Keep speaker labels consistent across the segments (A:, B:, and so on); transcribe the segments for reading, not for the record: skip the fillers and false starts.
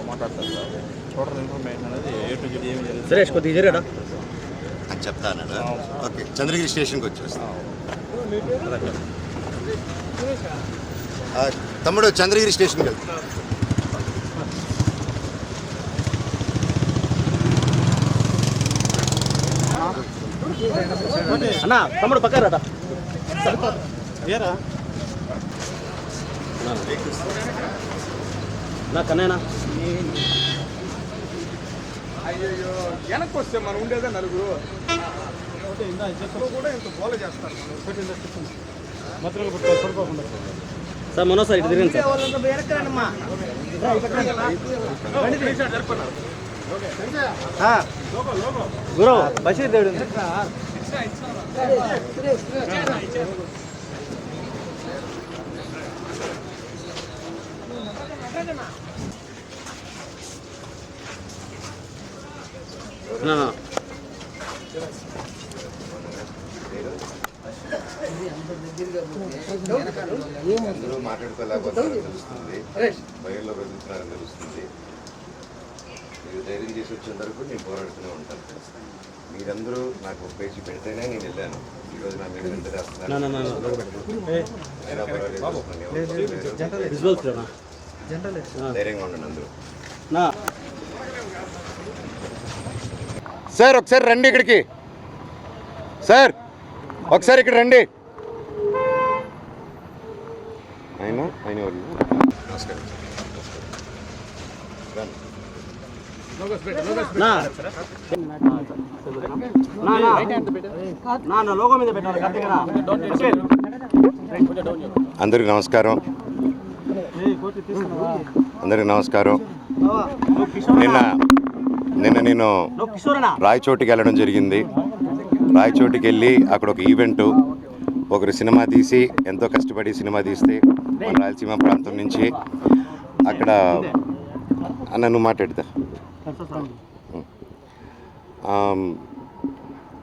A: మాట్లాడతారు sir. Total information అనేది A to Z ఏమి జరిగింది
B: సురేష్ కొద్దిగా జరిగాడా
C: అని చెప్తాను. ఓకే, చంద్రగిరి స్టేషన్కి వచ్చేస్తాను. తమ్ముడు చంద్రగిరి స్టేషన్కి వెళ్తాను.
B: అన్నా తమ్ముడు పక్కరాట నా కన్నయ్యనా
D: అయ్యో వెనక్కి వస్తే మనం ఉండేదే నలుగురు కూడా ఇంత గోల చేస్తారు.
B: సార్ మనోసారి ఇటు తిరిగింది సార్. గురు బషీర్ దేవుడు
C: అందరూ మాట్లాడుకోలేకపోతారని తెలుస్తుంది, బయలులో బతుకుతున్నారని తెలుస్తుంది. మీరు ధైర్యం చేసి వచ్చేంత వరకు నేను పోరాడుతూనే ఉంటాను. మీరందరూ నాకు ఒక పేజీ పెడితేనే నేను వెళ్ళాను. ఈరోజు నా మీద ఎంత ధైర్యంగా ఉండండి అందరూ. సార్ ఒకసారి రండి ఇక్కడికి. సార్ ఒకసారి ఇక్కడ రండి. ఆయన నమస్కారం. అందరికి నమస్కారం. నిన్న నేను రాయచోటికి వెళ్ళడం జరిగింది. రాయచోటికి వెళ్ళి అక్కడ ఒక ఈవెంటు, ఒకరు సినిమా తీసి ఎంతో కష్టపడి సినిమా తీస్తే మన రాయలసీమ ప్రాంతం నుంచి అక్కడ నన్ను మాట్లాడతా.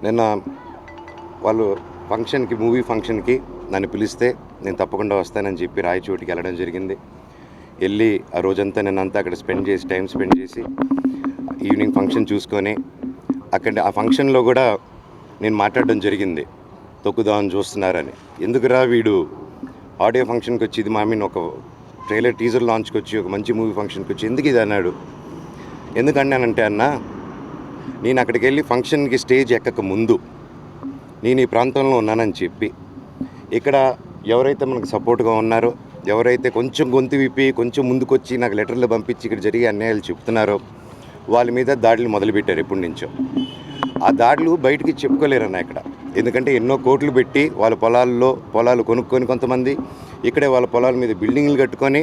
C: నిన్న వాళ్ళు ఫంక్షన్కి, మూవీ ఫంక్షన్కి నన్ను పిలిస్తే నేను తప్పకుండా వస్తానని చెప్పి రాయచోటికి వెళ్ళడం జరిగింది. వెళ్ళి ఆ రోజంతా నిన్నంతా అక్కడ టైం స్పెండ్ చేసి ఈవినింగ్ ఫంక్షన్ చూసుకొని అక్కడ ఆ ఫంక్షన్లో కూడా నేను మాట్లాడడం జరిగింది, తొక్కుదామని చూస్తున్నారని. ఎందుకురా వీడు ఆడియో ఫంక్షన్కి వచ్చి, ఇది ఒక ట్రైలర్ టీజర్ లాంచ్కి వచ్చి, ఒక మంచి మూవీ ఫంక్షన్కి వచ్చి ఎందుకు ఇది అన్నాడు. ఎందుకన్నానంటే అన్న, నేను అక్కడికి వెళ్ళి ఫంక్షన్కి స్టేజ్ ఎక్కక ముందు నేను ఈ ప్రాంతంలో ఉన్నానని చెప్పి, ఇక్కడ ఎవరైతే మనకు సపోర్ట్గా ఉన్నారో, ఎవరైతే కొంచెం గొంతు విప్పి కొంచెం ముందుకొచ్చి నాకు లెటర్లు పంపించి ఇక్కడ జరిగే అన్యాయాలు చెప్తున్నారో వాళ్ళ మీద దాడులు మొదలుపెట్టారు ఎప్పటి నుంచో. ఆ దాడులు బయటికి చెప్పుకోలేరన్న ఇక్కడ. ఎందుకంటే ఎన్నో కోట్లు పెట్టి వాళ్ళ పొలాలు కొనుక్కొని, కొంతమంది ఇక్కడే వాళ్ళ పొలాల మీద బిల్డింగ్లు కట్టుకొని,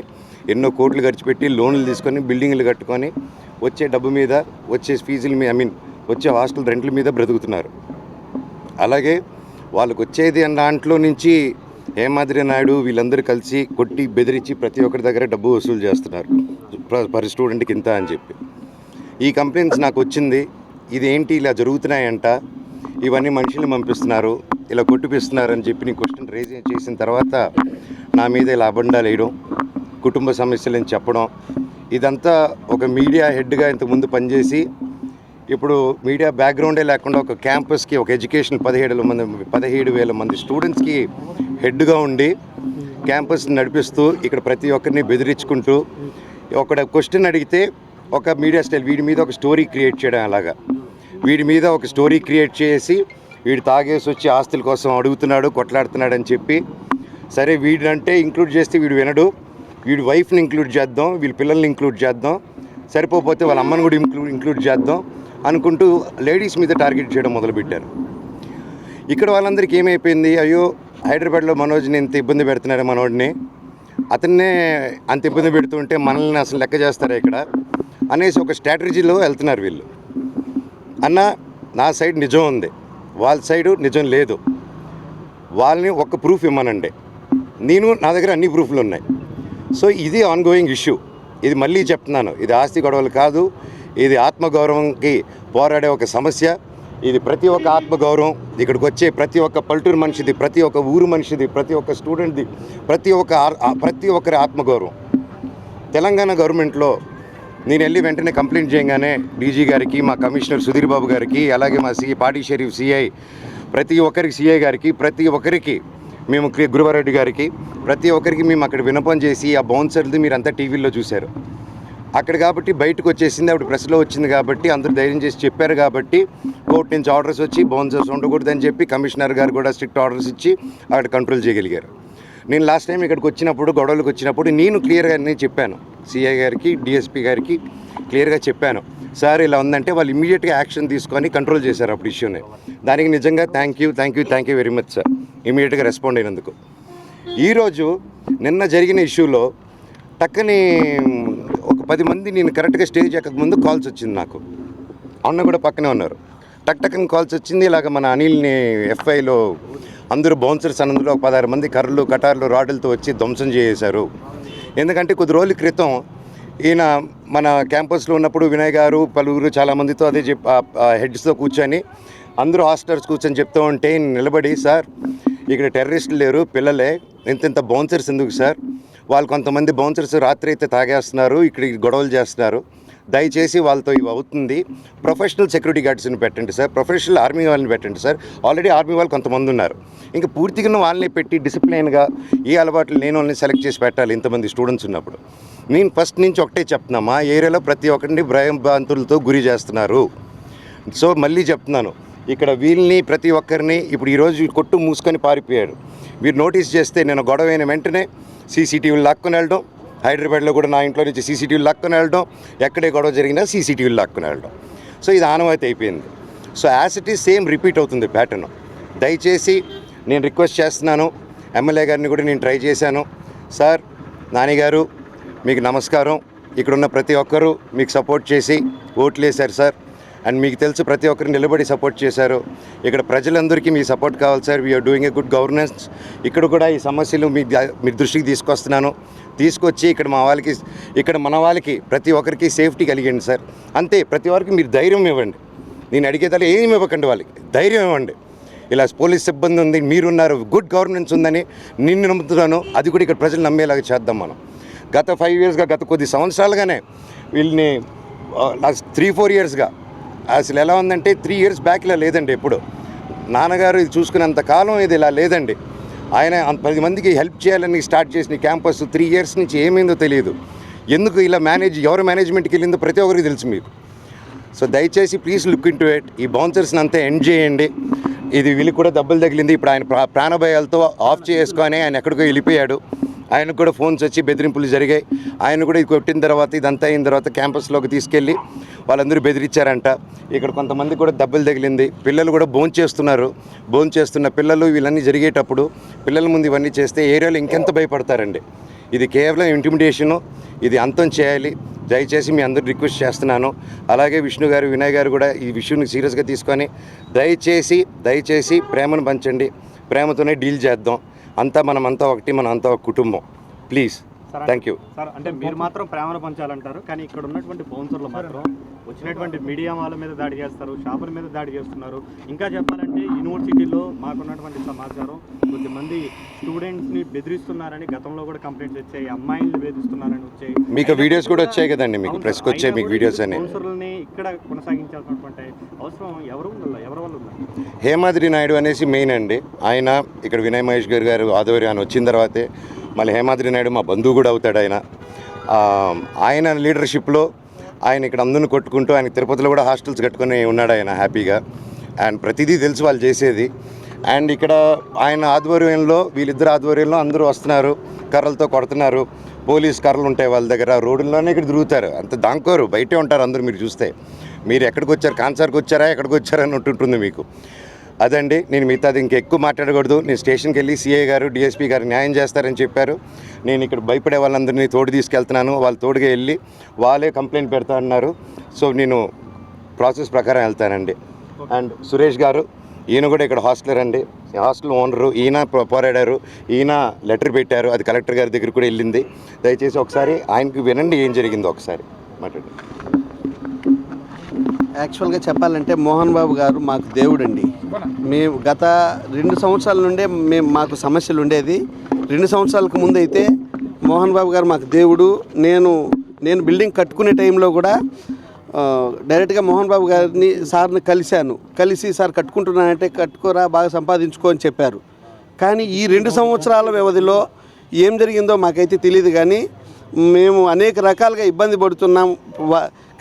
C: ఎన్నో కోట్లు ఖర్చు పెట్టి లోన్లు తీసుకొని బిల్డింగ్లు కట్టుకొని వచ్చే డబ్బు మీద, వచ్చే ఫీజుల మీద, వచ్చే హాస్టల్ రెంట్ల మీద బ్రతుకుతున్నారు. అలాగే వాళ్ళకు వచ్చేది అన్న దాంట్లో నుంచి హేమాద్రి నాయుడు వీళ్ళందరూ కలిసి కొట్టి బెదిరించి ప్రతి ఒక్కరి దగ్గర డబ్బు వసూలు చేస్తున్నారు, పర్ స్టూడెంట్కి ఇంత అని చెప్పి. ఈ కంప్లైంట్స్ నాకు వచ్చింది, ఇదేంటి ఇలా జరుగుతున్నాయంట, ఇవన్నీ మనుషులు పంపిస్తున్నారు, ఇలా కొట్టిపిస్తున్నారు అని చెప్పి నేను క్వశ్చన్ రేజ్ చేసిన తర్వాత నా మీద ఇలా అబండాలు వేయడం, కుటుంబ సమస్యలని చెప్పడం, ఇదంతా ఒక మీడియా హెడ్గా ఇంతకుముందు పనిచేసి ఇప్పుడు మీడియా బ్యాక్గ్రౌండే లేకుండా ఒక క్యాంపస్కి, ఒక ఎడ్యుకేషన్ 17,000 మంది స్టూడెంట్స్కి హెడ్గా ఉండి క్యాంపస్ని నడిపిస్తూ ఇక్కడ ప్రతి ఒక్కరిని బెదిరించుకుంటూ, ఒక క్వశ్చన్ అడిగితే ఒక మీడియా స్టైల్, వీడి మీద ఒక స్టోరీ క్రియేట్ చేయడం, అలాగా వీడి మీద ఒక స్టోరీ క్రియేట్ చేసి వీడు తాగేసి వచ్చి ఆస్తుల కోసం అడుగుతున్నాడు, కొట్లాడుతున్నాడు అని చెప్పి, సరే వీడినంటే ఇంక్లూడ్ చేస్తే వీడు వినడు, వీడి వైఫ్ని ఇంక్లూడ్ చేద్దాం, వీళ్ళ పిల్లల్ని ఇంక్లూడ్ చేద్దాం, సరిపోతే వాళ్ళ అమ్మని కూడా ఇంక్లూడ్ చేద్దాం అనుకుంటూ లేడీస్ మీద టార్గెట్ చేయడం మొదలుపెట్టారు. ఇక్కడ వాళ్ళందరికీ ఏమైపోయింది, అయ్యో హైదరాబాద్లో మనోజ్ని ఎంత ఇబ్బంది పెడుతున్నారు, మనోడిని అతన్నే అంత ఇబ్బంది పెడుతుంటే మనల్ని అసలు లెక్క చేస్తారా ఇక్కడ అనేసి ఒక స్ట్రాటజీలో వెళ్తున్నారు వీళ్ళు. అన్న నా సైడ్ నిజం ఉంది, వాళ్ళ సైడు నిజం లేదు, వాళ్ళని ఒక్క ప్రూఫ్ ఇమ్మనండి, నా దగ్గర అన్ని ప్రూఫ్లు ఉన్నాయి. సో ఇది ఆన్గోయింగ్ ఇష్యూ. ఇది మళ్ళీ చెప్తున్నాను, ఇది ఆస్తి గొడవలు కాదు, ఇది ఆత్మగౌరవంకి పోరాడే ఒక సమస్య. ఇది ప్రతి ఒక్క ఆత్మగౌరవం, ఇక్కడికి వచ్చే ప్రతి ఒక్క పల్లెటూరు మనిషిది, ప్రతి ఒక్క ఊరు మనిషిది, ప్రతి ఒక్క స్టూడెంట్ది, ప్రతి ఒక్కరి ఆత్మగౌరవం. తెలంగాణ గవర్నమెంట్లో నేను వెళ్ళి వెంటనే కంప్లైంట్ చేయగానే డీజీ గారికి, మా కమిషనర్ సుధీర్ బాబు గారికి, అలాగే మా పాటి షరీఫ్ సిఐ, ప్రతి ఒక్కరికి సిఐ గారికి, ప్రతి ఒక్కరికి మేము గురువారెడ్డి గారికి, ప్రతి ఒక్కరికి మేము అక్కడ విన్నపం చేసి ఆ బౌన్సర్ది మీరంతా టీవీలో చూశారు అక్కడ. కాబట్టి బయటకు వచ్చేసింది, అప్పుడు ప్రెస్లో వచ్చింది కాబట్టి అందరూ ధైర్యం చేసి చెప్పారు కాబట్టి కోర్టు నుంచి ఆర్డర్స్ వచ్చి బౌన్సర్స్ ఉండకూడదని చెప్పి కమిషనర్ గారు కూడా స్ట్రిక్ట్ ఆర్డర్స్ ఇచ్చి అక్కడ కంట్రోల్ చేయగలిగారు. నేను లాస్ట్ టైం ఇక్కడికి వచ్చినప్పుడు, గొడవలకు వచ్చినప్పుడు నేను క్లియర్గా నేను చెప్పాను సిఐ గారికి, డిఎస్పీ గారికి క్లియర్గా చెప్పాను, సార్ ఇలా ఉందంటే వాళ్ళు ఇమ్మీడియట్గా యాక్షన్ తీసుకొని కంట్రోల్ చేశారు అప్పుడు ఇష్యూని. దానికి నిజంగా thank you very much sir, ఇమ్మీడియట్గా రెస్పాండ్ అయినందుకు. ఈరోజు నిన్న జరిగిన ఇష్యూలో టక్కని ఒక 10 మంది, నేను కరెక్ట్గా స్టేజ్ ఎక్కక ముందు కాల్స్ వచ్చింది నాకు, అన్న కూడా పక్కనే ఉన్నారు, టక్కని కాల్స్ వచ్చింది, ఇలాగ మన అనిల్ని ఎఫ్ఐలో అందరూ బౌన్సర్స్ అన్నందులో ఒక 16 మంది కర్రలు, కటార్లు, రాడ్లతో వచ్చి ధ్వంసం చేశారు. ఎందుకంటే కొద్ది రోజుల క్రితం ఈయన మన క్యాంపస్లో ఉన్నప్పుడు వినయ్ గారు పలువురు చాలామందితో అదే హెడ్స్తో కూర్చొని అందరూ హాస్టల్స్ కూర్చొని చెప్తూ ఉంటే నిలబడి, సార్ ఇక్కడ టెర్రరిస్టులు లేరు, పిల్లలే, ఇంత బౌన్సర్స్ ఎందుకు సార్, వాళ్ళు కొంతమంది బౌన్సర్స్ రాత్రి అయితే తాగేస్తున్నారు, ఇక్కడ గొడవలు చేస్తున్నారు, దయచేసి వాళ్ళతో ఇవి అవుతుంది, ప్రొఫెషనల్ సెక్యూరిటీ గార్డ్స్ని పెట్టండి సార్, ప్రొఫెషనల్ ఆర్మీ వాళ్ళని పెట్టండి సార్, ఆల్రెడీ ఆర్మీ వాళ్ళు కొంతమంది ఉన్నారు, ఇంకా పూర్తిగా వాళ్ళని పెట్టి డిసిప్లైన్గా ఈ అలవాట్లు నేను వాళ్ళని సెలెక్ట్ చేసి పెట్టాలి ఇంతమంది స్టూడెంట్స్ ఉన్నప్పుడు. నేను ఫస్ట్ నుంచి ఒకటే చెప్తున్నా, మా ఏరియాలో ప్రతి ఒక్కరిని భయభ్రాంతులతో గురి చేస్తున్నారు. సో మళ్ళీ చెప్తున్నాను, ఇక్కడ వీళ్ళని ప్రతి ఒక్కరిని ఇప్పుడు ఈరోజు కొట్టు మూసుకొని పారిపోయాడు, మీరు నోటీస్ చేస్తే నేను గొడవ అయిన వెంటనే సీసీటీవీలు లాక్కొని వెళ్ళడం, హైదరాబాద్లో కూడా నా ఇంట్లో నుంచి సీసీటీవీలు లాక్కొని వెళ్ళడం, ఎక్కడే గొడవ జరిగినా సీసీటీవీలు లాక్కొని వెళ్ళడం. సో ఇది ఆనవాయితీ అయిపోయింది. So as it is same repeat అవుతుంది ప్యాటర్న్. దయచేసి నేను రిక్వెస్ట్ చేస్తున్నాను, ఎమ్మెల్యే గారిని కూడా నేను ట్రై చేశాను, సార్ నానిగారు మీకు నమస్కారం, ఇక్కడున్న ప్రతి ఒక్కరూ మీకు సపోర్ట్ చేసి ఓట్లు వేశారు సార్, అండ్ మీకు తెలుసు ప్రతి ఒక్కరు నిలబడి సపోర్ట్ చేశారు, ఇక్కడ ప్రజలందరికీ మీ సపోర్ట్ కావాలి sir, we're doing a good governance. ఇక్కడ కూడా ఈ సమస్యలు మీ దృష్టికి తీసుకొస్తున్నాను, తీసుకొచ్చి ఇక్కడ మన వాళ్ళకి ప్రతి ఒక్కరికి సేఫ్టీ కలిగండి సార్, అంతే. ప్రతి ఒక్కరికి మీరు ధైర్యం ఇవ్వండి, నేను అడిగేదాన్ని ఏమి ఇవ్వకండి, వాళ్ళకి ధైర్యం ఇవ్వండి. ఇలా పోలీస్ సిబ్బంది ఉంది, మీరున్నారు, గుడ్ గవర్నెన్స్ ఉందని నిన్ను నమ్ముతున్నాను, అది కూడా ఇక్కడ ప్రజలు నమ్మేలాగా చేద్దాం మనం. గత 5 yearsగా, గత కొద్ది సంవత్సరాలుగానే వీళ్ళని 3-4 yearsగా అసలు ఎలా ఉందంటే 3 years బ్యాక్ ఇలా లేదండి. ఎప్పుడు నాన్నగారు ఇది చూసుకునేంత కాలం ఇది ఇలా లేదండి. ఆయన 10 మందికి హెల్ప్ చేయాలని స్టార్ట్ చేసిన క్యాంపస్ 3 years నుంచి ఏమైందో తెలియదు. ఎందుకు ఇలా ఎవరు మేనేజ్మెంట్కి వెళ్ళిందో ప్రతి ఒక్కరికి తెలుసు మీకు. సో దయచేసి please look in to it, ఈ బౌన్సర్స్ని అంతా ఎండ్ చేయండి. ఇది వీళ్ళకి కూడా దెబ్బలు తగిలింది, ఇప్పుడు ఆయన ప్రాణభయాలతో ఆఫ్ చేసుకొని ఆయన ఎక్కడికో వెళ్ళిపోయాడు. ఆయనకు కూడా ఫోన్స్ వచ్చి బెదిరింపులు జరిగాయి. ఆయన కూడా ఇది కొట్టిన తర్వాత, ఇదంతా అయిన తర్వాత క్యాంపస్లోకి తీసుకెళ్ళి వాళ్ళందరూ బెదిరించారంట. ఇక్కడ కొంతమంది కూడా దెబ్బలు తగిలింది. పిల్లలు కూడా భోంచేస్తున్న పిల్లలు వీళ్ళన్నీ జరిగేటప్పుడు పిల్లల ముందు ఇవన్నీ చేస్తే ఏరియాలో ఇంకెంత భయపడతారండి. ఇది కేవలం ఇంటిమిడేషను, ఇది అంతం చేయాలి. దయచేసి మీ అందరూ రిక్వెస్ట్ చేస్తున్నాను. అలాగే విష్ణు గారు, వినయ్ గారు కూడా ఈ విషయాన్ని సీరియస్గా తీసుకొని దయచేసి ప్రేమను పంచండి, ప్రేమతోనే డీల్ చేద్దాం. మనమంతా ఒకటి, మనంతా ఒక కుటుంబం. Please, thank you
B: sir. అంటే మీరు మాత్రం ప్రేమను పంచాలంటారు, కానీ ఇక్కడ ఉన్నటువంటి బౌన్సర్లు మాత్రం వచ్చినటువంటి మీడియా వాళ్ళ మీద దాడి చేస్తారు, షాపుల మీద దాడి చేస్తున్నారు. ఇంకా చెప్పాలంటే యూనివర్సిటీలో మాకున్నటువంటి సమాచారం కొద్దిమంది స్టూడెంట్స్ని బెదిరిస్తున్నారని గతంలో కూడా కంప్లైంట్స్ వచ్చాయి, అమ్మాయిల్ని బెదిరిస్తున్నారని వచ్చాయి.
C: మీకు వీడియోస్ కూడా వచ్చాయి కదండి, మీకు ప్రెస్కి వచ్చాయి మీకు వీడియోస్ అని.
B: బౌన్సర్లని ఇక్కడ కొనసాగించాల్సినటువంటి అవసరం ఎవరి వల్ల ఉన్నారు?
C: హేమాద్రి నాయుడు అనేసి మెయిన్ అండి. ఆయన ఇక్కడ వినయ్ మహేష్ గారు ఆధ్వర్యాన్ని వచ్చిన తర్వాతే మళ్ళీ హేమాద్రి నాయుడు మా బంధువు కూడా అవుతాడు. ఆయన లీడర్షిప్లో ఆయన ఇక్కడ అందరిని కొట్టుకుంటూ, ఆయన తిరుపతిలో కూడా హాస్టల్స్ కట్టుకొని ఉన్నాడు ఆయన హ్యాపీగా. అండ్ ప్రతిదీ తెలుసు వాళ్ళు చేసేది. అండ్ ఇక్కడ ఆయన ఆధ్వర్యంలో, వీళ్ళిద్దరు ఆధ్వర్యంలో అందరూ వస్తున్నారు, కర్రలతో కొడుతున్నారు. పోలీస్ కర్రలు ఉంటాయి వాళ్ళ దగ్గర, రోడ్డుల్లోనే ఇక్కడ తిరుగుతారు, అంత దాంకోరు, బయటే ఉంటారు అందరూ. మీరు చూస్తే మీరు ఎక్కడికి వచ్చారు, కాన్సార్కి వచ్చారా, ఎక్కడికి వచ్చారని ఉంటుంటుంది మీకు. అదండి, నేను మిగతాది ఇంకెక్కువ మాట్లాడకూడదు. నేను స్టేషన్కి వెళ్ళి సిఐ గారు, డిఎస్పీ గారు న్యాయం చేస్తారని చెప్పారు. నేను ఇక్కడ భయపడే వాళ్ళందరినీ తోడు తీసుకెళ్తున్నాను, వాళ్ళు తోడుగా వెళ్ళి వాళ్ళే కంప్లైంట్ పెడతా అన్నారు. సో నేను ప్రాసెస్ ప్రకారం వెళ్తానండి. అండ్ సురేష్ గారు, ఈయన కూడా ఇక్కడ హాస్టలర్ అండి, హాస్టల్ ఓనరు. ఈయన పోరాడారు, ఈయన లెటర్ పెట్టారు, అది కలెక్టర్ గారి దగ్గర కూడా వెళ్ళింది. దయచేసి ఒకసారి ఆయనకి వినండి ఏం జరిగిందో ఒకసారి మాట్లాడండి.
E: యాక్చువల్గా చెప్పాలంటే మోహన్ బాబు గారు మాకు దేవుడండి. మేము గత 2 సంవత్సరాల నుండే మాకు సమస్యలు ఉండేది. 2 సంవత్సరాలకు ముందు అయితే మోహన్ బాబు గారు మాకు దేవుడు. నేను బిల్డింగ్ కట్టుకునే టైంలో కూడా డైరెక్ట్గా మోహన్ బాబు గారిని సార్ని కలిసి సార్ కట్టుకుంటున్నానంటే కట్టుకోరా బాగా సంపాదించుకో అని చెప్పారు. కానీ ఈ 2 సంవత్సరాల వ్యవధిలో ఏం జరిగిందో మాకైతే తెలియదు. కానీ మేము అనేక రకాలుగా ఇబ్బంది పడుతున్నాం.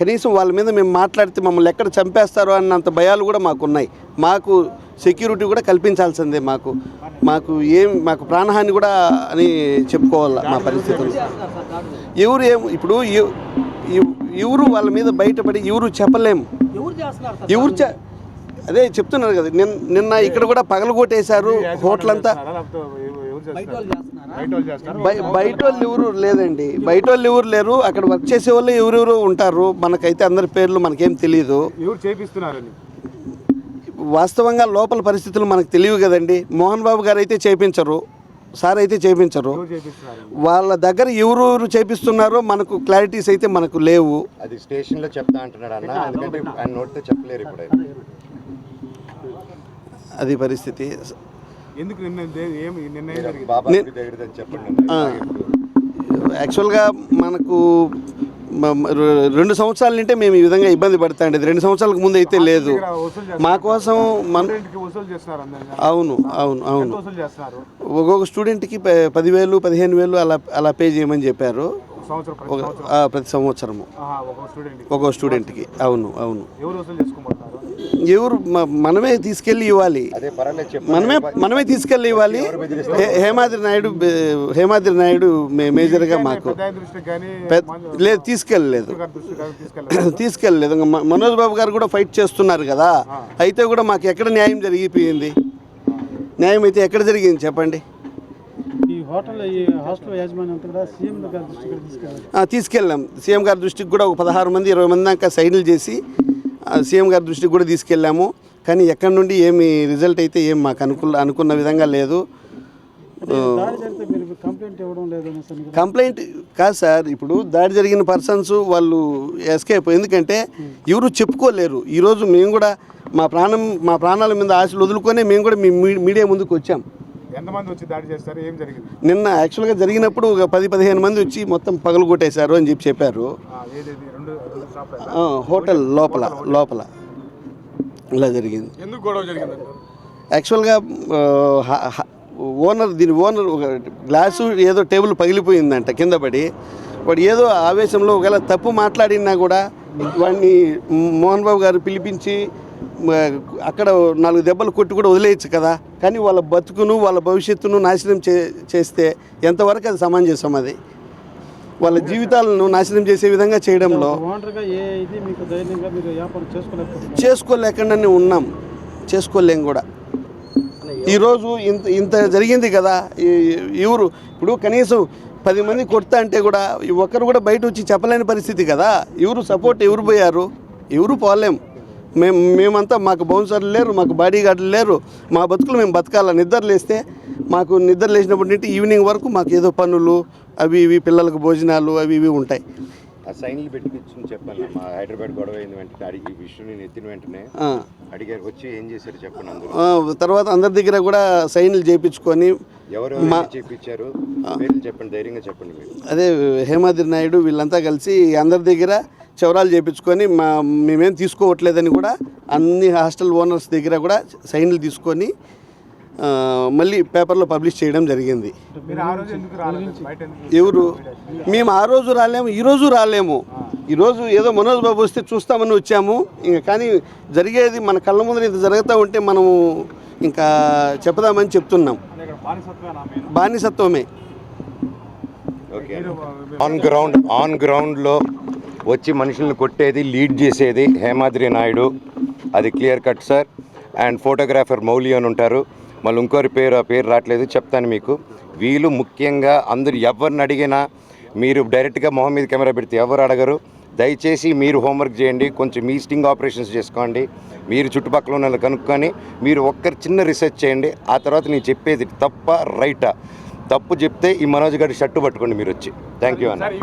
E: కనీసం వాళ్ళ మీద మేము మాట్లాడితే మమ్మల్ని ఎక్కడ చంపేస్తారో అన్నంత భయాలు కూడా మాకున్నాయి. మాకు సెక్యూరిటీ కూడా కల్పించాల్సిందే. మాకు ప్రాణహాని కూడా అని చెప్పుకోవాలి మా పరిస్థితులు. ఇప్పుడు ఎవరు వాళ్ళ మీద బయటపడి ఎవరు చెప్పలేము. అదే చెప్తున్నారు కదా, నిన్న ఇక్కడ కూడా పగలగొట్టేశారు హోటల్ అంతా. బయట వాళ్ళు ఎవరు లేదండి, బయట వాళ్ళు ఎవరు లేరు. అక్కడ వర్క్ చేసే వాళ్ళు ఎవరెవరు ఉంటారు. మనకైతే అందరి పేర్లు మనకేం తెలియదు. వాస్తవంగా లోపల పరిస్థితులు మనకు తెలియవు కదండి. మోహన్ బాబు గారు అయితే చేయించరు, సార్ అయితే చేయించరు. వాళ్ళ దగ్గర ఎవరు చేపిస్తున్నారో మనకు క్లారిటీస్ అయితే మనకు లేవు.
C: అది స్టేషన్లో చెప్తా అంటున్నాడు అన్న, ఎందుకంటే ఆయన నోటితో చెప్పలేరు ఇప్పుడు.
E: అది పరిస్థితి. యాక్చువల్గా మనకు 2 సంవత్సరాల నుంటే మేము ఈ విధంగా ఇబ్బంది పడతాండి. 2 సంవత్సరాలకు ముందు అయితే లేదు. మా కోసం అవును ఒక్కొక్క స్టూడెంట్కి 10,000 15,000 అలా పే చేయమని చెప్పారు ప్రతి సంవత్సరము ఒక్కొక్క స్టూడెంట్కి. అవును ఎవరు మనమే తీసుకెళ్ళి ఇవ్వాలి, మనమే తీసుకెళ్ళి ఇవ్వాలి. హేమాద్రి నాయుడు మేజర్గా మాకు లేదు తీసుకెళ్ళలేదు. మనోజ్ బాబు గారు కూడా ఫైట్ చేస్తున్నారు కదా. అయితే కూడా మాకు ఎక్కడ న్యాయం జరిగిపోయింది? న్యాయం అయితే ఎక్కడ జరిగింది చెప్పండి? తీసుకెళ్ళాం. సీఎం గారి దృష్టికి కూడా ఒక 16 మంది 20 మంది దాకా సైన్లు చేసి సీఎం గారి దృష్టికి కూడా తీసుకెళ్ళాము. కానీ ఎక్కడి నుండి ఏమి రిజల్ట్ అయితే ఏం మాకు అనుకున్న విధంగా లేదు. కంప్లైంట్ కాదు సార్, ఇప్పుడు దాడి జరిగిన పర్సన్స్ వాళ్ళు ఎస్కేప్. ఎందుకంటే ఎవరు చెప్పుకోలేరు. ఈరోజు మేము కూడా మా ప్రాణాల మీద ఆశలు వదులుకొని మేము కూడా మీడియా ముందుకు వచ్చాం.
D: ఎంతమంది వచ్చి దాడి చేస్తారు? ఏం జరిగింది?
E: నిన్న యాక్చువల్గా జరిగినప్పుడు ఒక 10-15 మంది వచ్చి మొత్తం పగలగొట్టేశారు అని చెప్పారు. హోటల్ లోపల ఇలా జరిగింది.
D: ఎందుకు గొడవ జరిగింది?
E: యాక్చువల్గా దీని ఓనర్ ఒక గ్లాసు ఏదో టేబుల్ పగిలిపోయిందంట కింద పడి. వాడు ఏదో ఆవేశంలో ఒకవేళ తప్పు మాట్లాడినా కూడా వాడిని మోహన్ బాబు గారు పిలిపించి అక్కడ 4 దెబ్బలు కొట్టి కూడా వదిలేయచ్చు కదా. కానీ వాళ్ళ బతుకును వాళ్ళ భవిష్యత్తును నాశనం చేస్తే ఎంతవరకు అది సమంజసం? అది వాళ్ళ జీవితాలను నాశనం చేసే విధంగా చేయడంలో చేసుకోలేకుండానే ఉన్నాం, చేసుకోలేం కూడా. ఈరోజు ఇంత జరిగింది కదా. ఎవరు ఇప్పుడు కనీసం 10 మంది కొడతా అంటే కూడా ఒక్కరు కూడా బయట వచ్చి చెప్పలేని పరిస్థితి కదా. ఎవరు సపోర్ట్ ఎవరు పోయారు? ఎవరు పోలేం. మేమంతా మాకు బౌన్సర్లు లేరు, మాకు బాడీ గార్డులు లేరు. మా బతుకులు మేము బతకాల. నిద్ర లేచినప్పటి నుండి ఈవినింగ్ వరకు మాకు ఏదో పనులు అవి ఇవి, పిల్లలకు భోజనాలు అవి ఇవి ఉంటాయి.
C: ఆ సైన్లు పెట్టి చెప్పాను. మా హైదరాబాద్ గొడవ అయింది వెంటనే అడిగి విషయం నేను ఎత్తిన వెంటనే అడిగారు, వచ్చి ఏం చేశారు చెప్పండి.
E: తర్వాత అందరి దగ్గర కూడా సైన్లు చేయించుకొని
C: ఎవరు చేయించారు చెప్పండి, ధైర్యంగా చెప్పండి మీరు.
E: అదే హేమాద్రి నాయుడు వీళ్ళంతా కలిసి అందరి దగ్గర చవరాలు చేయించుకొని మేమేం తీసుకోవట్లేదని కూడా అన్ని హాస్టల్ ఓనర్స్ దగ్గర కూడా సైన్లు తీసుకొని మళ్ళీ పేపర్లో పబ్లిష్ చేయడం జరిగింది. ఎవరు? మేము ఆ రోజు రాలేము, ఈరోజు రాలేము. ఈరోజు ఏదో మనోజ్ బాబు వస్తే చూస్తామని వచ్చాము. ఇంకా కానీ జరిగేది మన కళ్ళ ముందర ఇంత జరుగుతూ ఉంటే మనము ఇంకా చెప్పదామని చెప్తున్నాం. బానిసత్వమే.
C: ఆన్ గ్రౌండ్లో వచ్చి మనుషులను కొట్టేది, లీడ్ చేసేది హేమాద్రి నాయుడు. అది clear cut sir. And photographer Mouli అని ఉంటారు. మళ్ళీ ఇంకోరి పేరు రావట్లేదు, చెప్తాను మీకు. వీళ్ళు ముఖ్యంగా అందరు ఎవరిని అడిగినా మీరు డైరెక్ట్గా మొహం మీద కెమెరా పెడితే ఎవరు అడగరు. దయచేసి మీరు హోంవర్క్ చేయండి, కొంచెం మీ స్టింగ్ ఆపరేషన్స్ చేసుకోండి. మీరు చుట్టుపక్కల ఉన్న కనుక్కొని మీరు ఒక్కరు చిన్న రీసెర్చ్ చేయండి. ఆ తర్వాత నేను చెప్పేది తప్ప రైటా. తప్పు చెప్తే ఈ మనోజ్ గారి షర్టు పట్టుకోండి మీరు వచ్చి. థ్యాంక్ యూ అన్న.